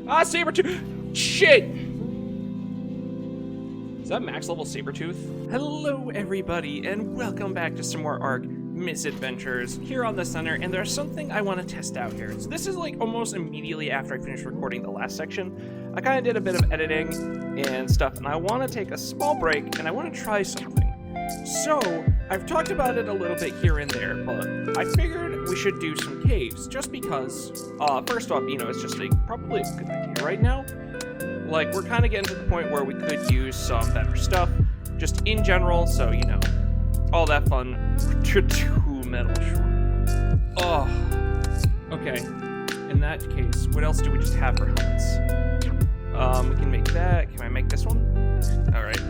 Ah, Sabertooth! Shit! Is that max level Sabertooth? Hello, everybody, and welcome back to some more Ark Misadventures here on the center, and there's something I want to test out here. So this is like almost immediately after I finished recording the last section. I kind of did a bit of editing and stuff, and I want to take a small break, and I want to try something. So, I've talked about it a little bit here and there, but I figured we should do some caves, just because, first off, you know, it's just probably a good idea right now. Like, we're kind of getting to the point where we could use some better stuff, just in general, so, you know, all that fun. Two metal shroom. Oh, okay. In that case, what else do we just have for helmets? We can make that. Can I make this one? Alright.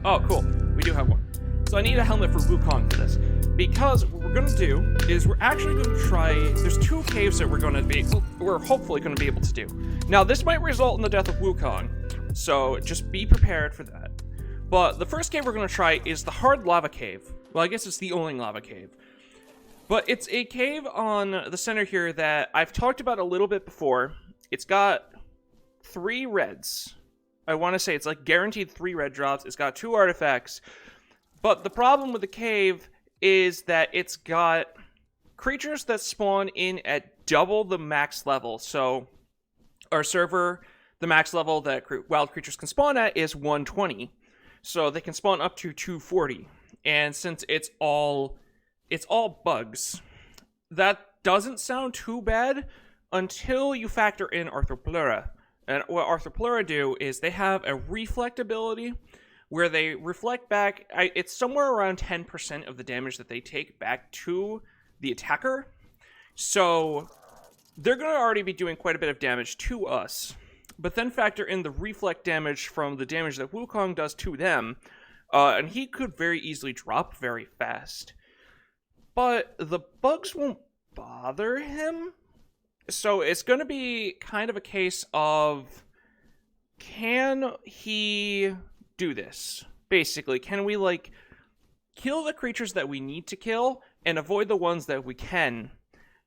Oh, cool. We do have one. So I need a helmet for Wukong for this. Because what we're going to do is we're actually going to try... There's two caves that we're hopefully going to be able to do. Now, this might result in the death of Wukong, so just be prepared for that. But the first cave we're going to try is the hard lava cave. Well, I guess it's the only lava cave. But it's a cave on the center here that I've talked about a little bit before. It's got 3 reds. I want to say it's like guaranteed 3 red drops. It's got 2 artifacts. But the problem with the cave is that it's got creatures that spawn in at double the max level. So our server, the max level that wild creatures can spawn at is 120. So they can spawn up to 240. And since it's all bugs, that doesn't sound too bad until you factor in Arthropleura. And what Arthropleura do is they have a reflect ability where they reflect back, it's somewhere around 10% of the damage that they take back to the attacker. So they're going to already be doing quite a bit of damage to us. But then factor in the reflect damage from the damage that Wukong does to them, and he could very easily drop very fast. But the bugs won't bother him. So it's going to be kind of a case of, can he do this? Basically, can we, like, kill the creatures that we need to kill and avoid the ones that we can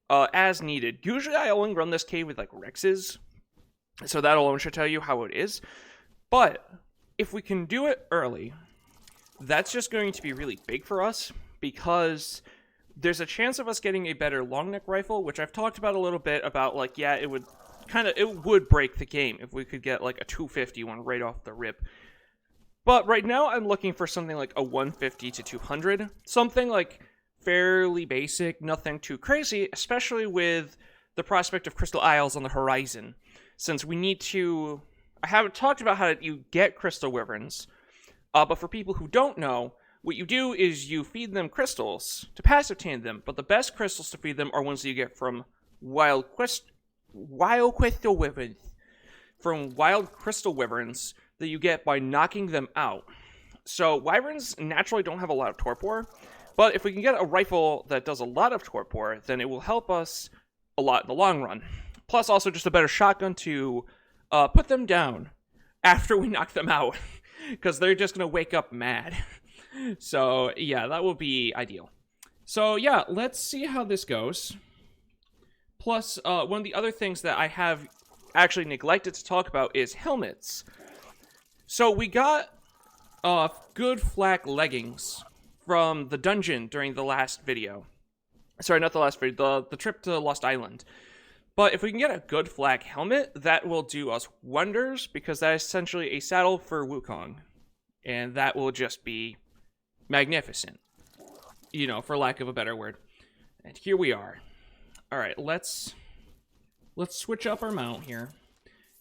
as needed? Usually I only run this cave with, like, Rexes, so that alone should tell you how it is. But if we can do it early, that's just going to be really big for us, because there's a chance of us getting a better long neck rifle, which I've talked about a little bit about, like, yeah, it would break the game if we could get, like, a 250 one right off the rip. But right now I'm looking for something like a 150 to 200, something like fairly basic, nothing too crazy, especially with the prospect of Crystal Isles on the horizon. Since we need to... I haven't talked about how you get crystal wyverns, but for people who don't know, what you do is you feed them crystals to passive tame them, but the best crystals to feed them are ones that you get from wild crystal wyverns. From wild crystal wyverns that you get by knocking them out. So wyverns naturally don't have a lot of torpor, but if we can get a rifle that does a lot of torpor, then it will help us a lot in the long run. Plus also just a better shotgun to put them down after we knock them out, because they're just going to wake up mad. So yeah, that will be ideal. So yeah, let's see how this goes. Plus, one of the other things that I have actually neglected to talk about is helmets. So we got good flak leggings from the dungeon during the last video. Sorry, not the last video, the trip to Lost Island. But if we can get a good flak helmet, that will do us wonders, because that is essentially a saddle for Wukong. And that will just be magnificent. You know, for lack of a better word. And here we are. Alright, let's switch up our mount here.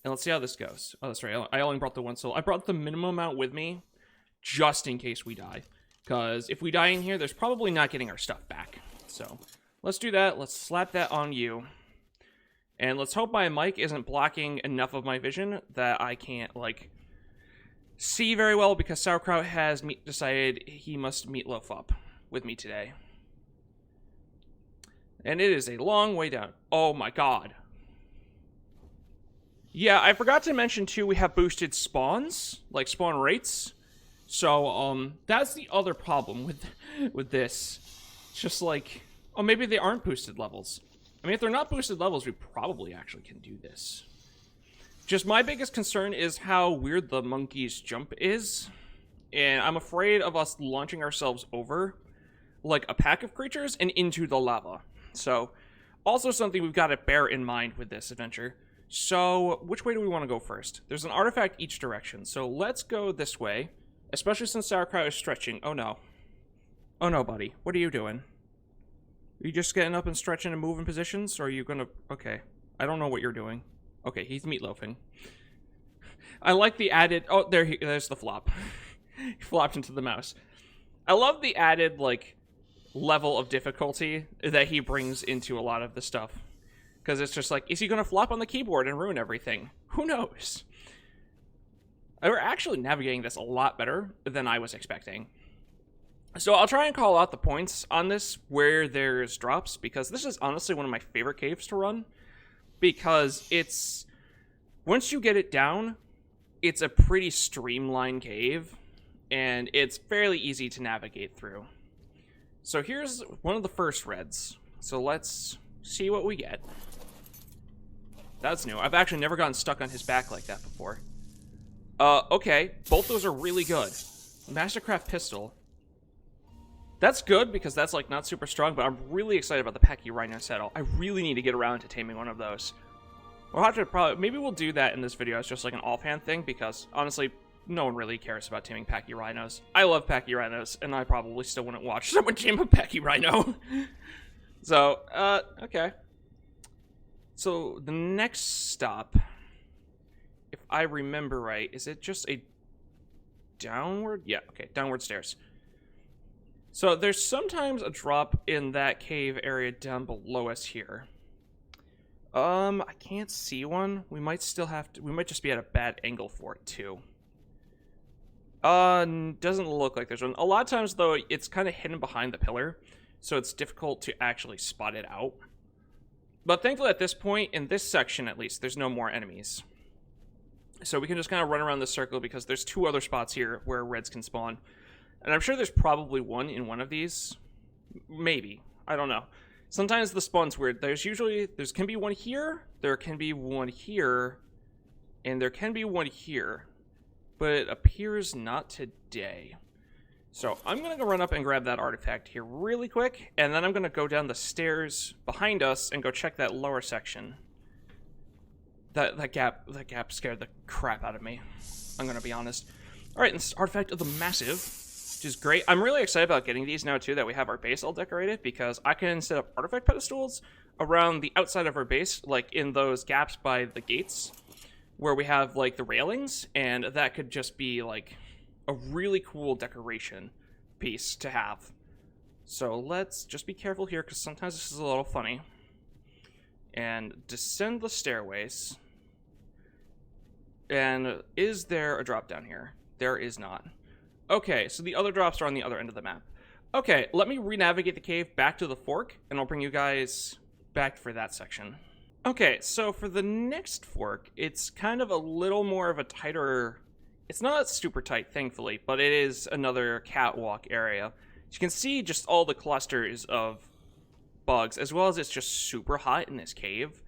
And let's see how this goes. Oh, that's right. I only brought the one soul. I brought the minimum amount with me just in case we die. Because if we die in here, there's probably not getting our stuff back. So let's do that. Let's slap that on you. And let's hope my mic isn't blocking enough of my vision that I can't, like, see very well, because Sauerkraut has decided he must meatloaf up with me today. And it is a long way down. Oh my god. Yeah, I forgot to mention, too, we have boosted spawns, like spawn rates. So, that's the other problem with this. It's just like, maybe they aren't boosted levels. I mean, if they're not boosted levels, we probably actually can do this. Just my biggest concern is how weird the monkey's jump is. And I'm afraid of us launching ourselves over like a pack of creatures and into the lava. So, also something we've got to bear in mind with this adventure. So, which way do we want to go first? There's an artifact each direction, so let's go this way. Especially since sauerkraut is stretching. Oh no. Oh no, buddy. What are you doing? Are you just getting up and stretching and moving positions? Or are you gonna... Okay. I don't know what you're doing. Okay, he's meatloafing. I like the added... Oh, there's the flop. He flopped into the mouse. I love the added, like, level of difficulty that he brings into a lot of the stuff. Because it's just like, is he going to flop on the keyboard and ruin everything? Who knows? We're actually navigating this a lot better than I was expecting. So I'll try and call out the points on this where there's drops, because this is honestly one of my favorite caves to run. Because it's... Once you get it down, it's a pretty streamlined cave, and it's fairly easy to navigate through. So here's one of the first reds. So let's see what we get. That's new. I've actually never gotten stuck on his back like that before. Okay. Both those are really good. Mastercraft pistol. That's good because that's, like, not super strong, but I'm really excited about the Pachyrhino saddle. I really need to get around to taming one of those. We'll have to probably... Maybe we'll do that in this video as just, like, an offhand thing, because, honestly... No one really cares about taming Pachyrhinos. I love Pachyrhinos, and I probably still wouldn't watch someone tame a Pachyrhino. So, okay. So, the next stop, if I remember right, is it just a downward? Yeah, okay, downward stairs. So, there's sometimes a drop in that cave area down below us here. I can't see one. We might still have to... We might just be at a bad angle for it, too. Doesn't look like there's one. A lot of times, though, it's kind of hidden behind the pillar, so it's difficult to actually spot it out. But thankfully, at this point, in this section at least, there's no more enemies. So we can just kind of run around the circle, because there's two other spots here where reds can spawn. And I'm sure there's probably one in one of these. Maybe. I don't know. Sometimes the spawn's weird. There can be one here, there can be one here, and there can be one here. But it appears not today. So I'm going to go run up and grab that artifact here really quick, and then I'm going to go down the stairs behind us and go check that lower section. That gap scared the crap out of me. I'm going to be honest. Alright, and this artifact of the Massive, which is great. I'm really excited about getting these now, too, that we have our base all decorated, because I can set up artifact pedestals around the outside of our base, like in those gaps by the gates, where we have, like, the railings, and that could just be, like, a really cool decoration piece to have. So let's just be careful here, because sometimes this is a little funny. And descend the stairways. And is there a drop down here? There is not. Okay, so the other drops are on the other end of the map. Okay, let me re-navigate the cave back to the fork, and I'll bring you guys back for that section. Okay, so for the next fork, it's kind of a little more of a tighter... It's not super tight, thankfully, but it is another catwalk area. You can see just all the clusters of bugs, as well as it's just super hot in this cave.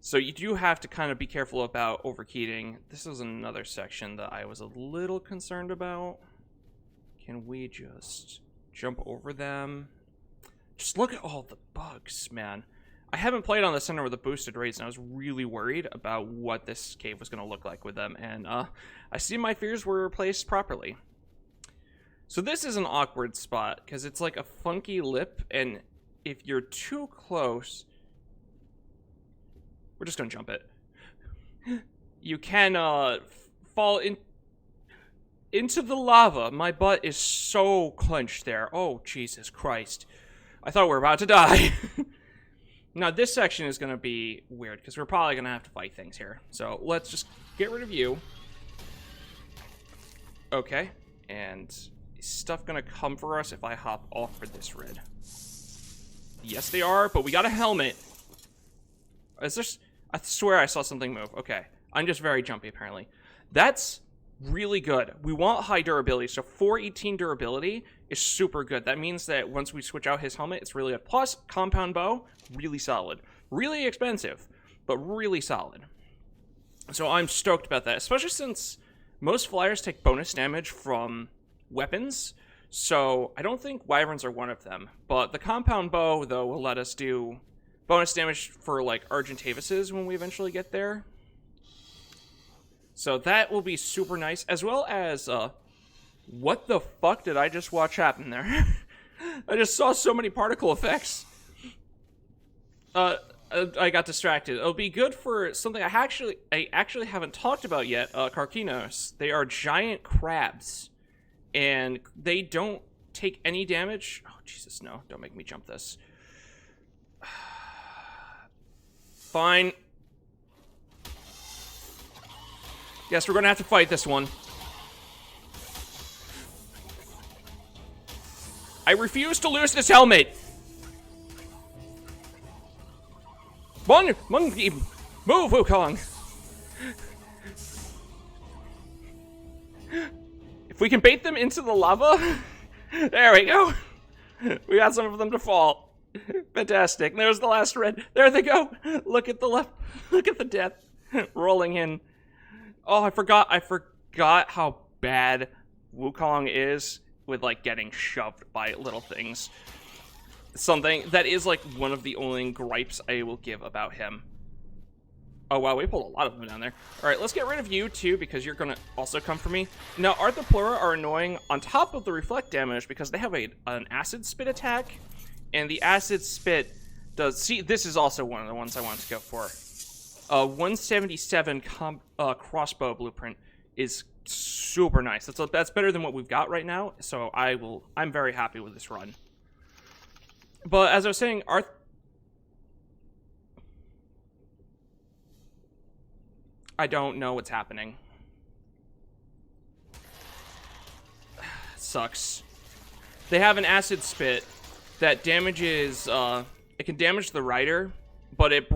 So you do have to kind of be careful about overheating. This is another section that I was a little concerned about. Can we just jump over them? Just look at all the bugs, man. I haven't played on the center with the boosted raids, and I was really worried about what this cave was going to look like with them, and I see my fears were replaced properly. So this is an awkward spot, because it's like a funky lip, and if you're too close... We're just going to jump it. You can fall into the lava. My butt is so clenched there. Oh, Jesus Christ. I thought we were about to die. Now, this section is going to be weird, because we're probably going to have to fight things here. So, let's just get rid of you. Okay. And is stuff going to come for us if I hop off for this red? Yes, they are, but we got a helmet. Is there... I swear I saw something move. Okay. I'm just very jumpy, apparently. That's really good. We want high durability, so 418 durability is super good. That means that once we switch out his helmet, it's really good. Plus, compound bow, really solid. Really expensive, but really solid. So I'm stoked about that, especially since most flyers take bonus damage from weapons. So I don't think wyverns are one of them. But the compound bow, though, will let us do bonus damage for, like, Argentavises when we eventually get there. So that will be super nice, as well as, what the fuck did I just watch happen there? I just saw so many particle effects. I got distracted. It'll be good for something I actually haven't talked about yet, Carcinos. They are giant crabs, and they don't take any damage. Oh, Jesus, no. Don't make me jump this. Fine. Yes, we're gonna have to fight this one. I refuse to lose this helmet. Monkey, move, Wukong. If we can bait them into the lava, there we go. We got some of them to fall. Fantastic. There's the last red. There they go. Look at the left. Look at the death rolling in. Oh, I forgot how bad Wukong is with, like, getting shoved by little things. Something that is, like, one of the only gripes I will give about him. Oh, wow, we pulled a lot of them down there. All right, let's get rid of you, too, because you're going to also come for me. Now, Arthropleura are annoying on top of the reflect damage because they have an acid spit attack, and the acid spit does... See, this is also one of the ones I wanted to go for. 177 crossbow blueprint is super nice. That's better than what we've got right now, so I'm very happy with this run. But as I was saying, I don't know what's happening. Sucks. They have an acid spit that damages, it can damage the rider, but it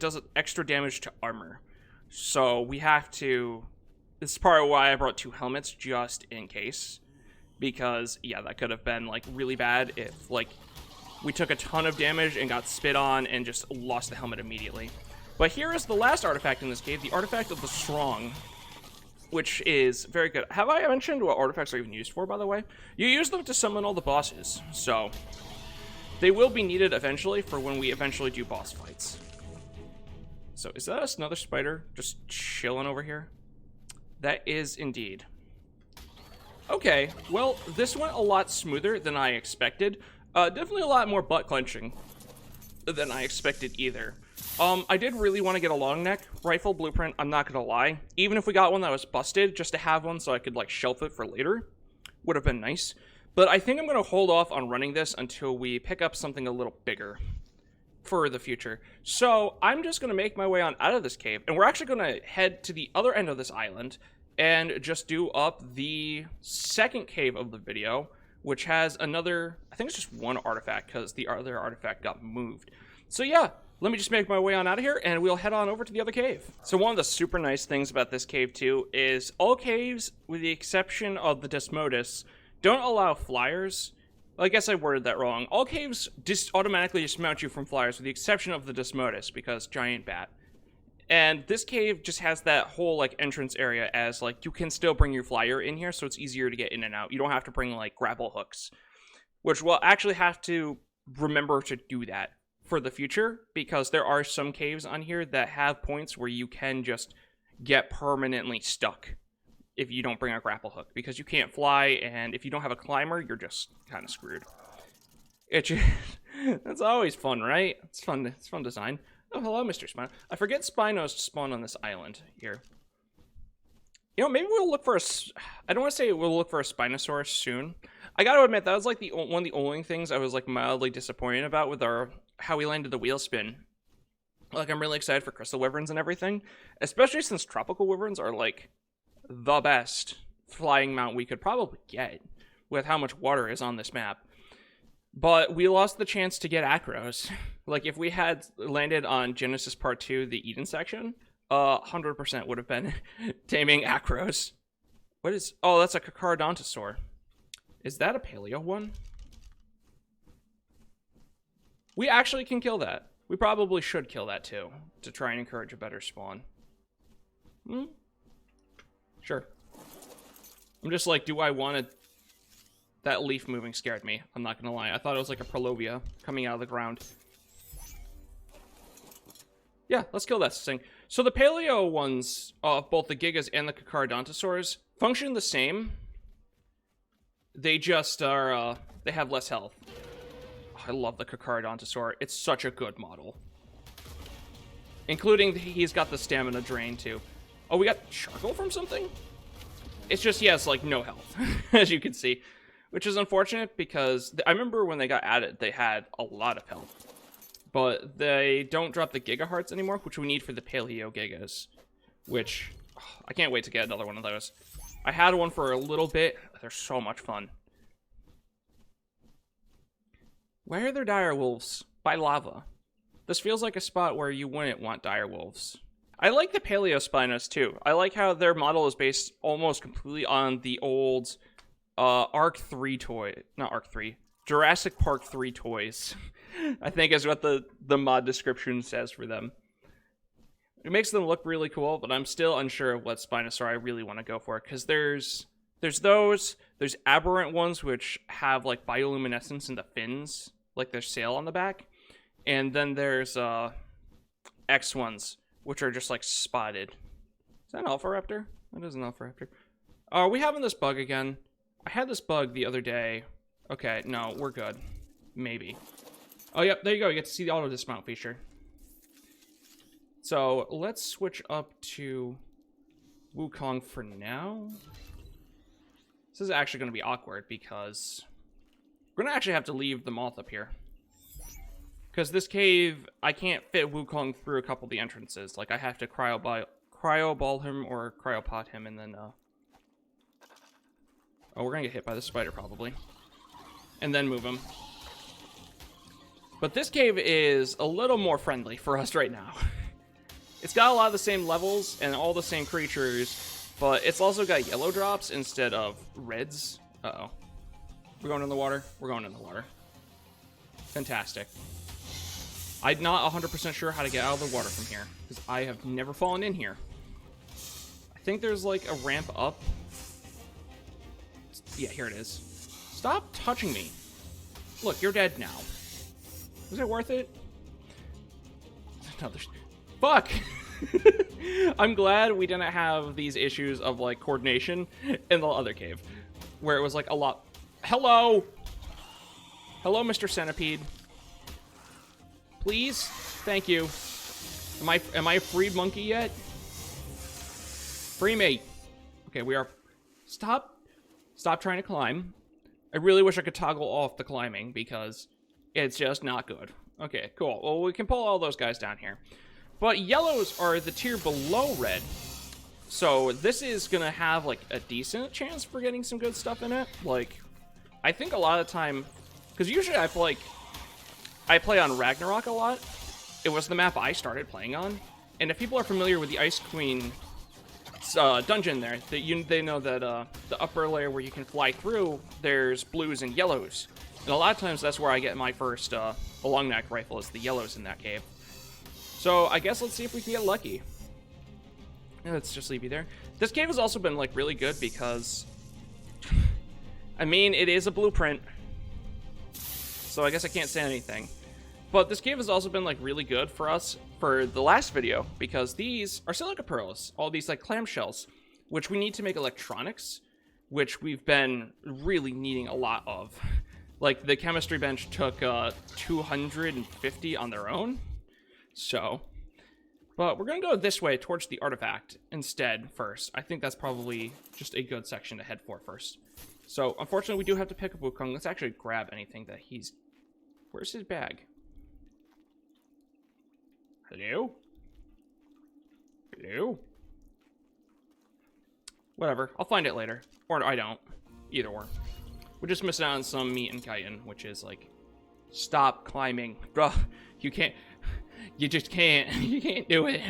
does extra damage to armor. So we have to, this is part of why I brought 2 helmets, just in case. Because, yeah, that could have been, like, really bad if, like, we took a ton of damage and got spit on and just lost the helmet immediately. But here is the last artifact in this cave, the Artifact of the Strong, which is very good. Have I mentioned what artifacts are even used for, by the way? You use them to summon all the bosses, so they will be needed eventually for when we eventually do boss fights. So is that another spider just chilling over here? That is indeed. Okay, well, this went a lot smoother than I expected. Definitely a lot more butt clenching than I expected either. I did really want to get a long neck rifle blueprint, I'm not gonna lie. Even if we got one that was busted, just to have one so I could, like, shelf it for later would have been nice. But I think I'm gonna hold off on running this until we pick up something a little bigger for the future. So I'm just gonna make my way on out of this cave, and we're actually gonna head to the other end of this island and just do up the second cave of the video, which has another, I think it's just one artifact because the other artifact got moved. So yeah, let me just make my way on out of here and we'll head on over to the other cave. So one of the super nice things about this cave too is all caves, with the exception of the Desmodus, don't allow flyers. I guess I worded that wrong. All caves automatically dismount you from flyers with the exception of the Desmodus because giant bat. And this cave just has that whole, like, entrance area as, like, you can still bring your flyer in here, so it's easier to get in and out. You don't have to bring, like, grapple hooks, which we'll actually have to remember to do that for the future, because there are some caves on here that have points where you can just get permanently stuck if you don't bring a grapple hook, because you can't fly, and if you don't have a climber, you're just kind of screwed. That's always fun, right? It's fun design. Oh, hello, Mr. Spino. I forget Spinos spawn on this island here. You know, maybe we'll look for a... I don't want to say we'll look for a Spinosaurus soon. I gotta admit, that was, like, one of the only things I was, like, mildly disappointed about with how we landed the wheel spin. Like, I'm really excited for crystal wyverns and everything, especially since tropical wyverns are, like, the best flying mount we could probably get with how much water is on this map. But we lost the chance to get acros. Like, if we had landed on Genesis Part 2, the Eden section, 100% would have been taming acros. What is... Oh, that's a Carcharodontosaur. Is that a Paleo one? We actually can kill that. We probably should kill that, too, to try and encourage a better spawn. Sure. I'm just like, do I want to... That leaf moving scared me. I'm not gonna lie. I thought it was like a Prolobia coming out of the ground. Yeah, let's kill that thing. So the Paleo ones, both the Gigas and the Carcharodontosaurs, function the same. They just are, they have less health. Oh, I love the Carcharodontosaur. It's such a good model. Including, he's got the stamina drain, too. Oh, we got charcoal from something? It's just, he has, like, no health, as you can see. Which is unfortunate, because I remember when they got added, they had a lot of health. But they don't drop the Giga Hearts anymore, which we need for the Paleo Gigas. Which, oh, I can't wait to get another one of those. I had one for a little bit. They're so much fun. Why are there dire wolves? By lava. This feels like a spot where you wouldn't want dire wolves. I like the Paleo Spinos too. I like how their model is based almost completely on the old Ark 3 toy. Not Ark 3. Jurassic Park 3 toys. I think is what the mod description says for them. It makes them look really cool, but I'm still unsure of what Spinosaur I really want to go for. Because there's aberrant ones which have like bioluminescence in the fins. Like their sail on the back. And then there's X ones, which are just like spotted. Is that an Alpharaptor? That is an Alpharaptor. Are we having this bug again? I had this bug the other day. Okay, no, we're good. Maybe. Oh, yep, there you go. You get to see the auto dismount feature. So let's switch up to Wukong for now. This is actually going to be awkward because we're going to actually have to leave the moth up here. Because this cave, I can't fit Wukong through a couple of the entrances. Like, I have to cryo ball him or cryopot him and then, oh, we're going to get hit by the spider probably. And then move him. But this cave is a little more friendly for us right now. It's got a lot of the same levels and all the same creatures, but it's also got yellow drops instead of reds. Uh-oh. We're going in the water? We're going in the water. Fantastic. I'm not 100% sure how to get out of the water from here, because I have never fallen in here. I think there's like a ramp up. Yeah, here it is. Stop touching me. Look, you're dead now. Was it worth it? No, there's... Fuck! I'm glad we didn't have these issues of, like, coordination in the other cave. Where it was, like, a lot... Hello! Hello, Mr. Centipede. Please? Thank you. Am I a freed monkey yet? Free me. Okay, we are... Stop trying to climb. I really wish I could toggle off the climbing, because it's just not good. Okay, cool. Well, we can pull all those guys down here. But yellows are the tier below red. So this is going to have, like, a decent chance for getting some good stuff in it. Like, I think a lot of the time... Because usually I play on Ragnarok a lot. It was the map I started playing on. And if people are familiar with the Ice Queen dungeon there, they know that the upper layer where you can fly through, there's blues and yellows. And a lot of times that's where I get my first long neck rifle, is the yellows in that cave. So I guess let's see if we can get lucky. Yeah, let's just leave you there. This cave has also been like really good because, I mean, it is a blueprint. So I guess I can't say anything. But this cave has also been like really good for us for the last video because these are silica pearls, all these like clamshells, which we need to make electronics, which we've been really needing a lot of. Like the chemistry bench took 250 on their own. So, but we're going to go this way towards the artifact instead first. I think that's probably just a good section to head for first. So, unfortunately, we do have to pick up Wukong. Let's actually grab anything that he's... Where's his bag? Hello? Hello? Whatever. I'll find it later. Or I don't. Either or. We're just missing out on some meat and chitin, which is like... Stop climbing. Bruh, you can't... You just can't. You can't do it.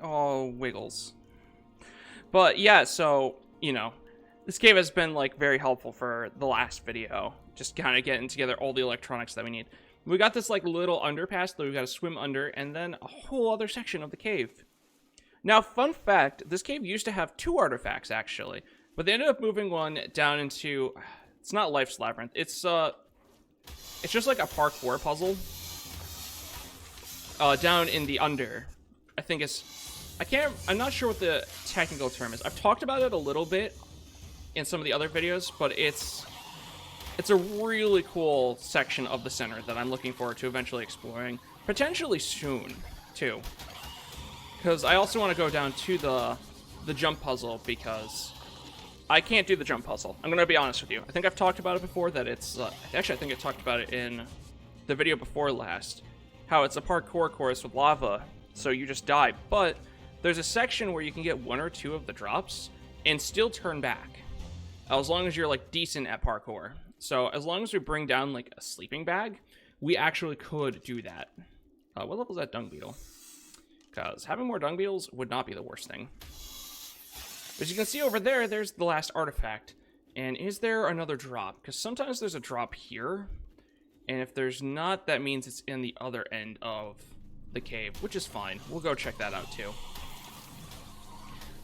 Oh, wiggles. But yeah, so, you know, this cave has been like very helpful for the last video. Just kind of getting together all the electronics that we need. We got this like little underpass that we've got to swim under, and then a whole other section of the cave. Now, fun fact, this cave used to have 2 artifacts, actually. But they ended up moving one down into... It's not Life's Labyrinth. It's just like a parkour puzzle. Down in the under. I think it's... I'm not sure what the technical term is. I've talked about it a little bit in some of the other videos, but it's a really cool section of the center that I'm looking forward to eventually exploring. Potentially soon, too. Because I also want to go down to the jump puzzle, because I can't do the jump puzzle. I'm going to be honest with you. I think I've talked about it before, that it's... actually, I think I talked about it in the video before last. How it's a parkour course with lava, so you just die. But there's a section where you can get 1 or 2 of the drops and still turn back. As long as you're, like, decent at parkour. So as long as we bring down, like, a sleeping bag, we actually could do that. What level is that dung beetle? Because having more dung beetles would not be the worst thing. As you can see over there, there's the last artifact. And is there another drop? Because sometimes there's a drop here. And if there's not, that means it's in the other end of the cave, which is fine. We'll go check that out too.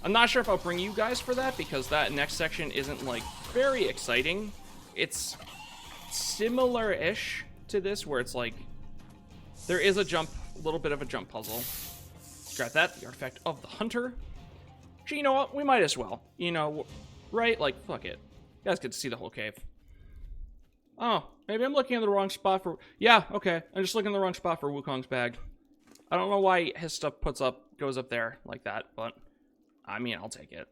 I'm not sure if I'll bring you guys for that, because that next section isn't, like, very exciting. It's similar-ish to this, where it's like, there is a little bit of a jump puzzle. Got that, the artifact of the hunter. Actually, you know what? We might as well. You know, right? Like, fuck it. You guys get to see the whole cave. Oh, maybe I'm looking in the wrong spot for... Yeah, okay. I'm just looking in the wrong spot for Wukong's bag. I don't know why his stuff goes up there like that, but... I mean, I'll take it.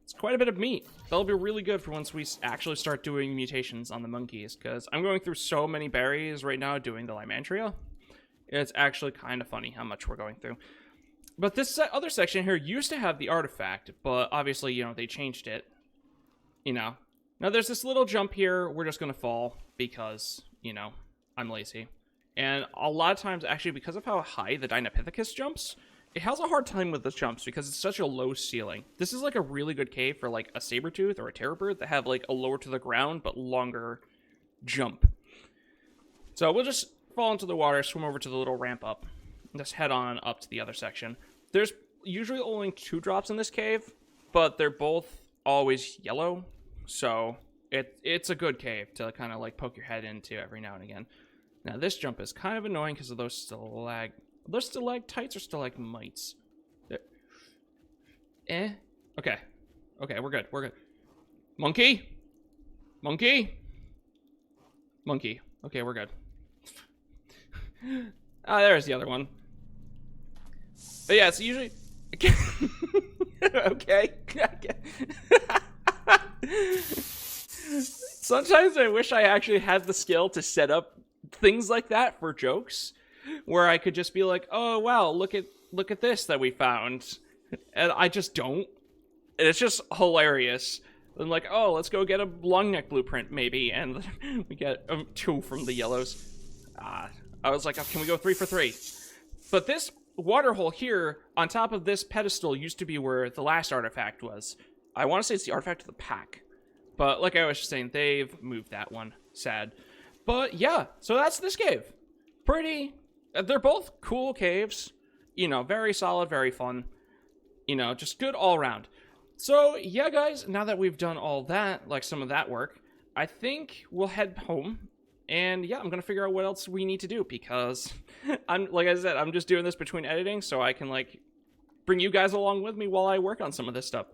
It's quite a bit of meat. That'll be really good for once we actually start doing mutations on the monkeys, because I'm going through so many berries right now doing the Lymantria. It's actually kind of funny how much we're going through. But this other section here used to have the artifact, but obviously, you know, they changed it. You know. Now, there's this little jump here. We're just going to fall because, you know, I'm lazy. And a lot of times, actually, because of how high the Dinopithecus jumps... It has a hard time with the jumps because it's such a low ceiling. This is like a really good cave for like a saber-tooth or a terrorbird that have like a lower to the ground but longer jump. So we'll just fall into the water, swim over to the little ramp up, and just head on up to the other section. There's usually only 2 drops in this cave, but they're both always yellow. So it's a good cave to kind of like poke your head into every now and again. Now this jump is kind of annoying because of those stalactites or stalagmites? Okay. Okay, we're good. We're good. Monkey? Monkey? Monkey. Okay, we're good. There's the other one. But yeah, it's usually... Okay. Sometimes I wish I actually had the skill to set up things like that for jokes. Where I could just be like, oh, wow, look at this that we found. And I just don't. And it's just hilarious. And like, oh, let's go get a long neck blueprint, maybe. And we get 2 from the yellows. I was like, oh, can we go 3 for 3? But this water hole here, on top of this pedestal, used to be where the last artifact was. I want to say it's the artifact of the pack. But like I was just saying, they've moved that one. Sad. But yeah, so that's this cave. They're both cool caves, you know, very solid, very fun, you know, just good all around. So, yeah, guys, now that we've done all that, like some of that work, I think we'll head home, and yeah, I'm going to figure out what else we need to do, because, like I said, I'm just doing this between editing, so I can, like, bring you guys along with me while I work on some of this stuff.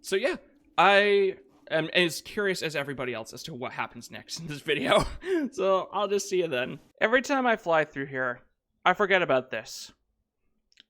So, yeah, I am as curious as everybody else as to what happens next in this video. So I'll just see you then. Every time I fly through here, I forget about this.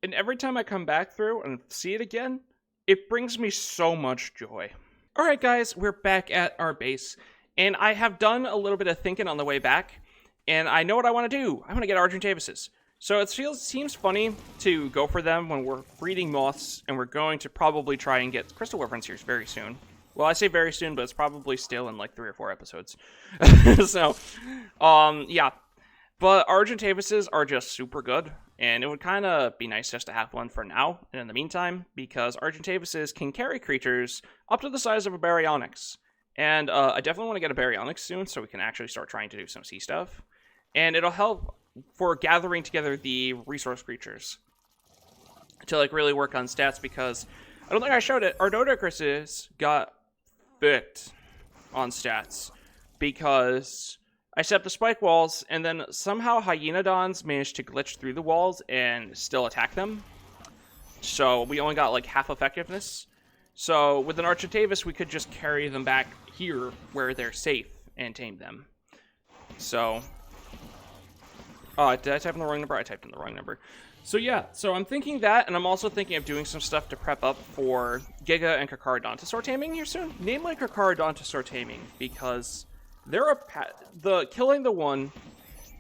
And every time I come back through and see it again, it brings me so much joy. Alright guys, we're back at our base. And I have done a little bit of thinking on the way back. And I know what I want to do. I want to get Argentavises. So it seems funny to go for them when we're breeding moths. And we're going to probably try and get Crystal Wyverns here very soon. Well, I say very soon, but it's probably still in like 3 or 4 episodes. So, yeah. But Argentavises are just super good. And it would kind of be nice just to have one for now and in the meantime, because Argentavises can carry creatures up to the size of a Baryonyx. And I definitely want to get a Baryonyx soon so we can actually start trying to do some sea stuff. And it'll help for gathering together the resource creatures. to like really work on stats, because I don't think I showed it. Our Dodocruses got fit on stats because I set up the spike walls, and then somehow Hyenodons managed to glitch through the walls and still attack them. So we only got like half effectiveness. So with an Argentavis, we could just carry them back here where they're safe and tame them. So, did I type in the wrong number? I typed in the wrong number. So yeah, so I'm thinking that, and I'm also thinking of doing some stuff to prep up for Giga and Carcharodontosaur taming here soon. Namely Carcharodontosaur taming, because they're killing the one,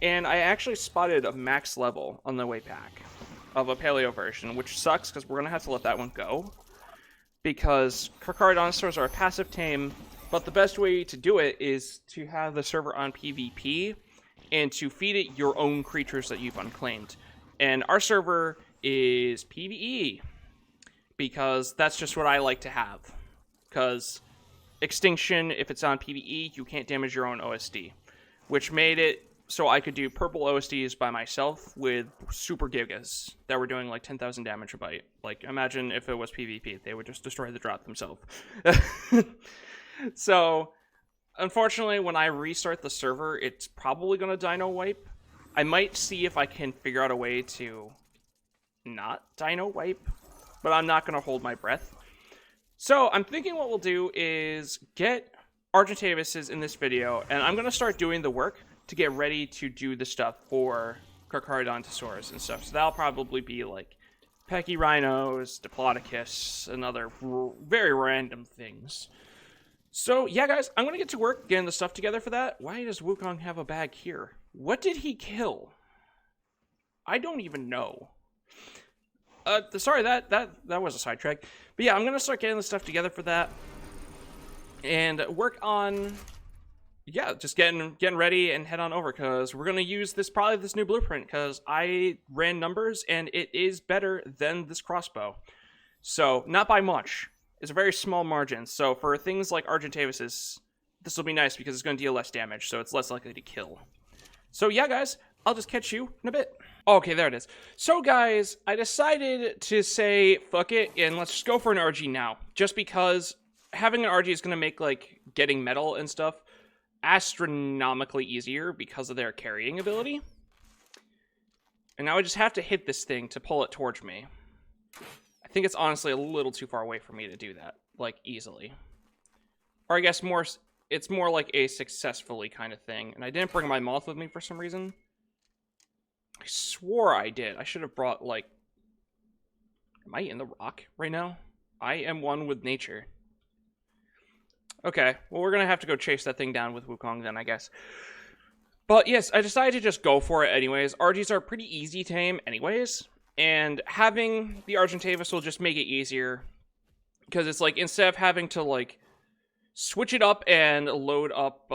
and I actually spotted a max level on the way back of a Paleo version, which sucks because we're going to have to let that one go. Because Carcharodontosaurs are a passive tame, but the best way to do it is to have the server on PvP and to feed it your own creatures that you've unclaimed. And our server is PvE, because that's just what I like to have. Because Extinction, if it's on PvE, you can't damage your own OSD, which made it so I could do purple OSDs by myself with super gigas that were doing like 10,000 damage a bite. Like, imagine if it was PvP, they would just destroy the drop themselves. So, unfortunately, when I restart the server, it's probably going to Dino wipe. I might see if I can figure out a way to not Dino wipe, but I'm not going to hold my breath. So, I'm thinking what we'll do is get Argentavises in this video, and I'm going to start doing the work to get ready to do the stuff for Carcharodontosaurs and stuff. So that'll probably be like Pachyrhinos, Diplodocus, and other very random things. So yeah, guys, I'm going to get to work getting the stuff together for that. Why does Wukong have a bag here? What did he kill? I don't even know. Sorry, that was a sidetrack. But yeah, I'm going to start getting the stuff together for that. And work on... yeah, just getting ready and head on over, because we're going to use this new blueprint, because I ran numbers and it is better than this crossbow. So, not by much. It's a very small margin. So, for things like Argentavises, this will be nice because it's going to deal less damage, so it's less likely to kill. So, yeah, guys, I'll just catch you in a bit. Okay, there it is. So, guys, I decided to say, fuck it, and let's just go for an RG now. Just because having an RG is going to make, like, getting metal and stuff astronomically easier because of their carrying ability. And now I just have to hit this thing to pull it towards me. I think it's honestly a little too far away for me to do that, like, easily. Or I guess it's more like a successfully kind of thing. And I didn't bring my moth with me for some reason. I swore I did. I should have brought, like... Am I in the rock right now? I am one with nature. Okay, well, we're going to have to go chase that thing down with Wukong then, I guess. But yes, I decided to just go for it anyways. RGs are pretty easy to tame anyways. And having the Argentavis will just make it easier. Because it's like, instead of having to, like, switch it up and load up,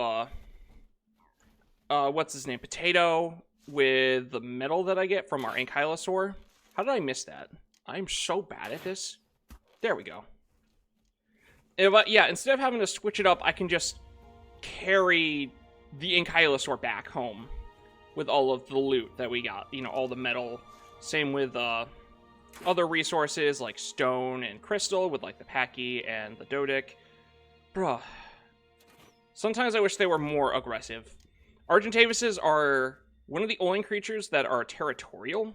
what's his name? Potato with the metal that I get from our Ankylosaur. How did I miss that? I'm so bad at this. There we go. Yeah, instead of having to switch it up, I can just carry the Ankylosaur back home with all of the loot that we got. You know, all the metal. Same with other resources like stone and crystal with like the Pachy and the Dodic. Bruh. Sometimes I wish they were more aggressive. Argentavises are one of the only creatures that are territorial.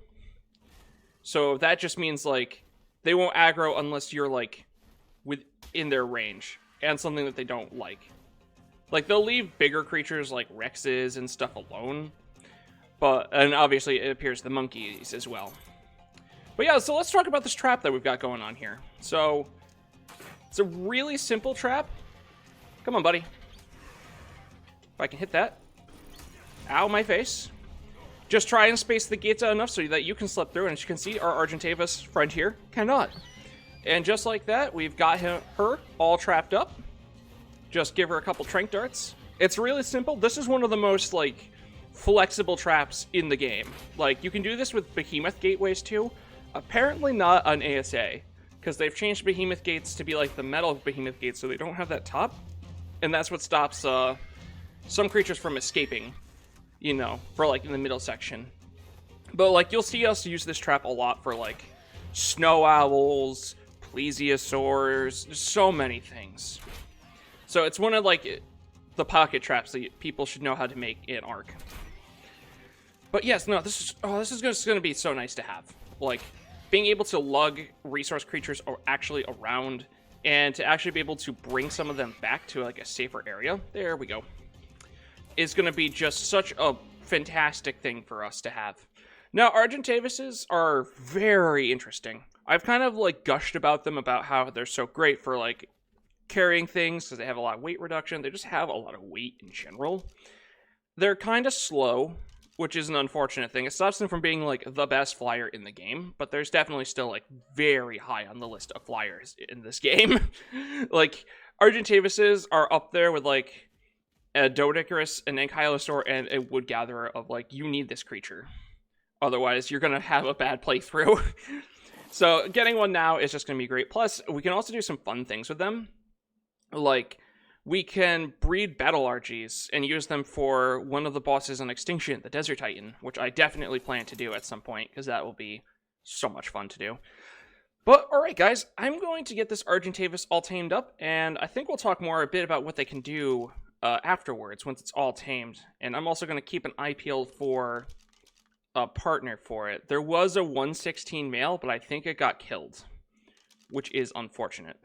So that just means, like, they won't aggro unless you're, like, within their range. And something that they don't like. Like, they'll leave bigger creatures like Rexes and stuff alone. And obviously it appears the monkeys as well. But yeah, so let's talk about this trap that we've got going on here. So, it's a really simple trap. Come on, buddy. If I can hit that. Ow, my face. Just try and space the gates out enough so that you can slip through. And as you can see, our Argentavis friend here cannot. And just like that, we've got her all trapped up. Just give her a couple trank darts. It's really simple. This is one of the most, like, flexible traps in the game. Like, you can do this with behemoth gateways too. Apparently not on ASA, because they've changed behemoth gates to be like the metal behemoth gates, so they don't have that top. And that's what stops some creatures from escaping, you know, for like in the middle section. But like, you'll see us use this trap a lot for like snow owls, plesiosaurs, there's so many things. So it's one of, like, the pocket traps that people should know how to make in Ark. But yes, no, this is just going to be so nice to have. Like, being able to lug resource creatures actually around, and to actually be able to bring some of them back to, like, a safer area. There we go. Is going to be just such a fantastic thing for us to have. Now, Argentavises are very interesting. I've kind of, like, gushed about them, about how they're so great for, like, carrying things, because they have a lot of weight reduction. They just have a lot of weight in general. They're kind of slow, which is an unfortunate thing. It stops them from being, like, the best flyer in the game, but there's definitely still, like, very high on the list of flyers in this game. Like, Argentavises are up there with, like, a Doedicurus, an Ankylosaur, and a Wood Gatherer of, like, you need this creature. Otherwise, you're going to have a bad playthrough. So, getting one now is just going to be great. Plus, we can also do some fun things with them. Like, we can breed Battle Argies and use them for one of the bosses on Extinction, the Desert Titan, which I definitely plan to do at some point, because that will be so much fun to do. But, alright guys, I'm going to get this Argentavis all tamed up, and I think we'll talk more a bit about what they can do afterwards, once it's all tamed. And I'm also going to keep an eye peeled for a partner for it. There was a 116 male, but I think it got killed, which is unfortunate.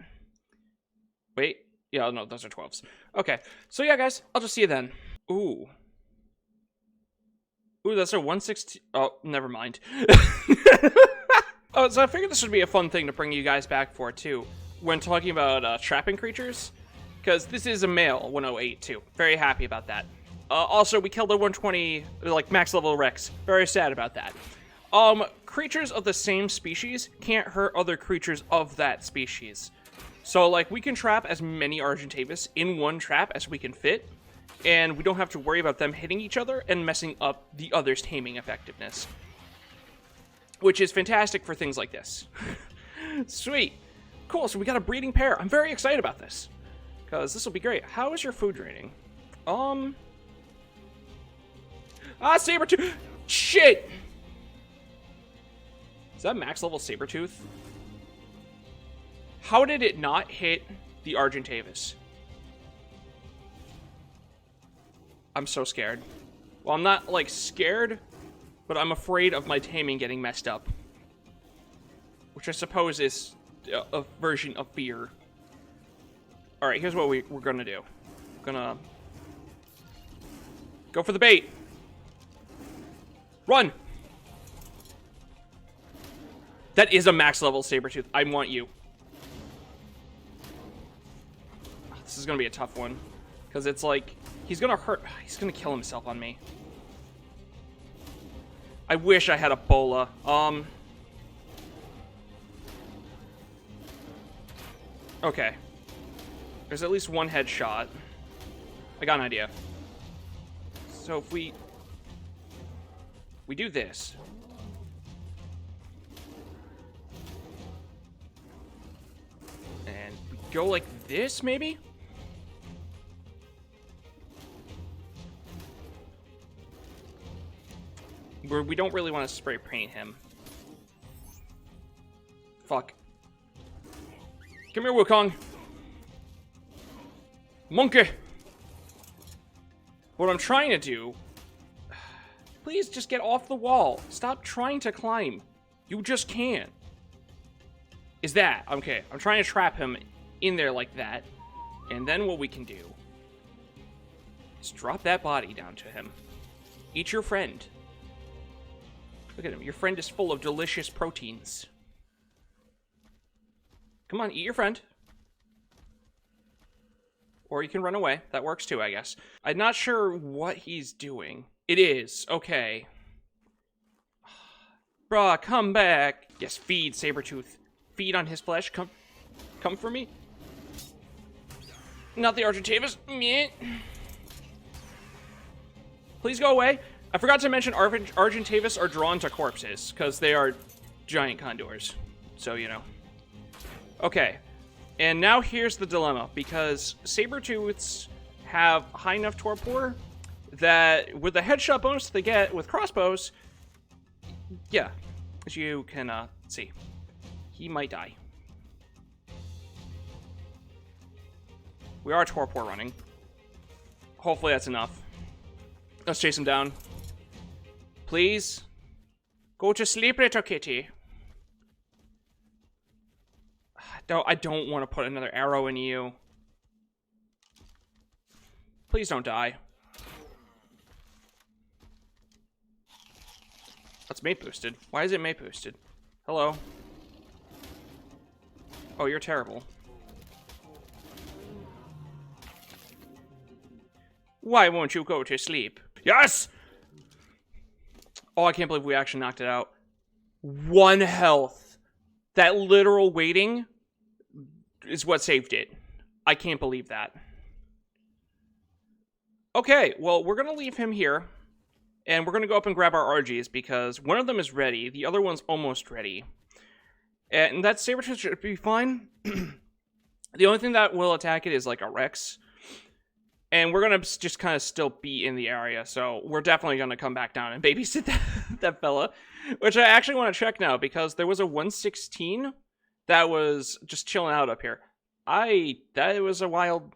Wait. Yeah, no, those are 12s. Okay, so yeah, guys, I'll just see you then. Ooh. Ooh, that's a 116... Oh, never mind. Oh, so I figured this would be a fun thing to bring you guys back for, too, when talking about trapping creatures, because this is a male 108, too. Very happy about that. Also, we killed a 120, like, max level Rex. Very sad about that. Creatures of the same species can't hurt other creatures of that species. So, like, we can trap as many Argentavis in one trap as we can fit, and we don't have to worry about them hitting each other and messing up the other's taming effectiveness. Which is fantastic for things like this. Sweet. Cool, so we got a breeding pair. I'm very excited about this, because this will be great. How is your food rating? Sabertooth! Shit! Is that max level Sabertooth? How did it not hit the Argentavis? I'm so scared. Well, I'm not, like, scared, but I'm afraid of my taming getting messed up. Which I suppose is a version of fear. Alright, here's what we're gonna do. We're gonna go for the bait. Run! That is a max level Sabertooth. I want you. This is gonna be a tough one, because it's like, he's gonna kill himself on me. I wish I had a bola. Okay. There's at least one headshot. I got an idea. So if we do this. And we go like this, maybe? Where we don't really want to spray paint him. Fuck. Come here, Wukong. Monkey! What I'm trying to do... Please just get off the wall. Stop trying to climb. You just can't. Is that. Okay, I'm trying to trap him in there like that. And then what we can do is drop that body down to him. Eat your friend. Look at him. Your friend is full of delicious proteins. Come on, eat your friend. Or you can run away. That works too, I guess. I'm not sure what he's doing. It is. Okay. Bruh, come back. Yes, feed, Sabertooth. Feed on his flesh. Come for me. Not the Argentavis. Meh. Please go away. I forgot to mention Argentavis are drawn to corpses, because they are giant condors. So, you know. Okay. And now here's the dilemma, because Sabertooths have high enough torpor that with the headshot bonus they get with crossbows, yeah, as you can see, He might die. We are torpor running. Hopefully that's enough. Let's chase him down. Please. Go to sleep, little kitty. I don't want to put another arrow in you. Please don't die. That's mate boosted. Why is it mate boosted? Hello. Oh, you're terrible. Why won't you go to sleep? Yes! Oh, I can't believe we actually knocked it out. 1 health. That literal waiting is what saved it. I can't believe that. Okay, well, we're going to leave him here. And we're going to go up and grab our RGs because one of them is ready. The other one's almost ready. And that Sabertooth should be fine. The only thing that will attack it is like a Rex. And we're going to just kind of still be in the area. So we're definitely going to come back down and babysit that fella. Which I actually want to check now because there was a 116 that was just chilling out up here. That was a wild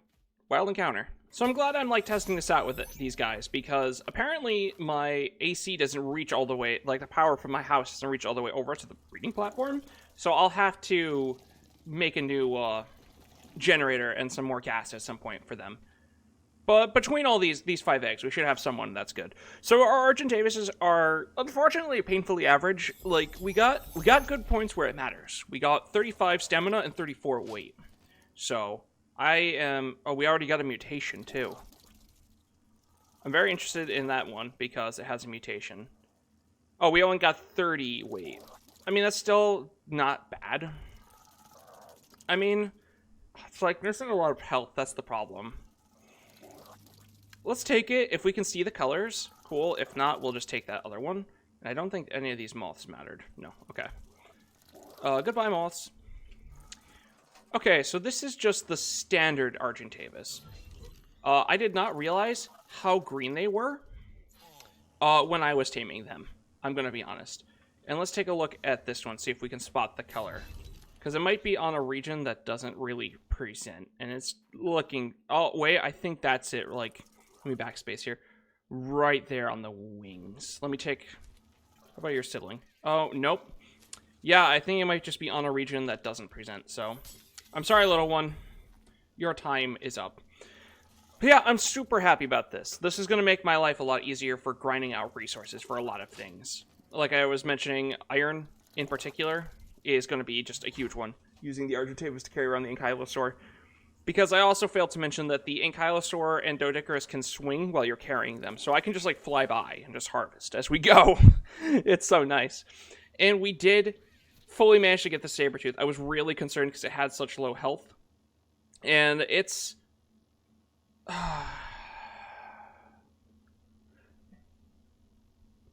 encounter. So I'm glad I'm like testing this out with these guys because apparently my AC doesn't reach all the way, like the power from my house doesn't reach all the way over to the breeding platform. So I'll have to make a new generator and some more gas at some point for them. But between all these 5 eggs, we should have someone that's good. So our Argentavises are unfortunately painfully average. Like we got good points where it matters. We got 35 stamina and 34 weight. So oh, we already got a mutation too. I'm very interested in that one because it has a mutation. Oh, we only got 30 weight. I mean, that's still not bad. I mean, it's like missing a lot of health. That's the problem. Let's take it. If we can see the colors, cool. If not, we'll just take that other one. I don't think any of these moths mattered. No, okay. Goodbye, moths. Okay, so this is just the standard Argentavis. I did not realize how green they were when I was taming them. I'm going to be honest. And let's take a look at this one, see if we can spot the color. Because it might be on a region that doesn't really present. And it's looking... Oh, wait, I think that's it. Like, let me backspace here. Right there on the wings. Let me take... How about your sibling? Oh, nope. Yeah, I think it might just be on a region that doesn't present, so... I'm sorry, little one. Your time is up. But yeah, I'm super happy about this. This is going to make my life a lot easier for grinding out resources for a lot of things. Like I was mentioning, iron in particular is going to be just a huge one. Using the Argentavis to carry around the Ankylosaur. Because I also failed to mention that the Ankylosaur and Doedicurus can swing while you're carrying them. So I can just like fly by and just harvest as we go. It's so nice. And we did... fully managed to get the Sabertooth. I was really concerned because it had such low health. And it's...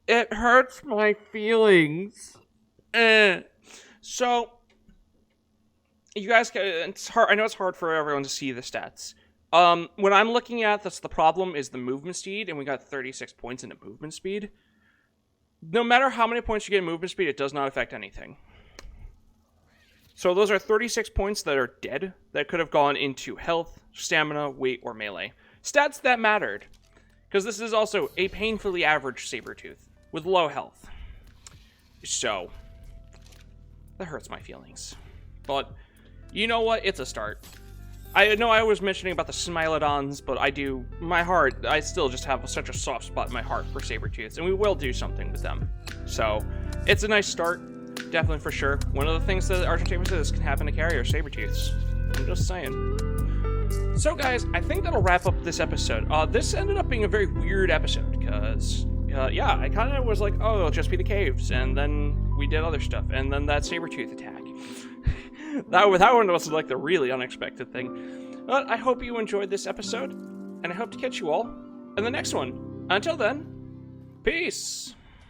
it hurts my feelings. So, you guys... It's hard. I know it's hard for everyone to see the stats. When I'm looking at this, the problem is the movement speed, and we got 36 points into movement speed. No matter how many points you get in movement speed, it does not affect anything. So those are 36 points that are dead, that could have gone into health, stamina, weight, or melee. Stats that mattered. Because this is also a painfully average Sabertooth, with low health. So, that hurts my feelings. But, you know what? It's a start. I know I was mentioning about the Smilodons, but I still just have such a soft spot in my heart for Sabertooths, and we will do something with them. So, it's a nice start. Definitely for sure. One of the things that Argentavis can happen to carry are Sabertooths. I'm just saying. So guys, I think that'll wrap up this episode. This ended up being a very weird episode because, yeah, I kind of was like, oh, it'll just be the caves, and then we did other stuff, and then that Sabertooth attack. that one was like the really unexpected thing. But I hope you enjoyed this episode, and I hope to catch you all in the next one. Until then, peace!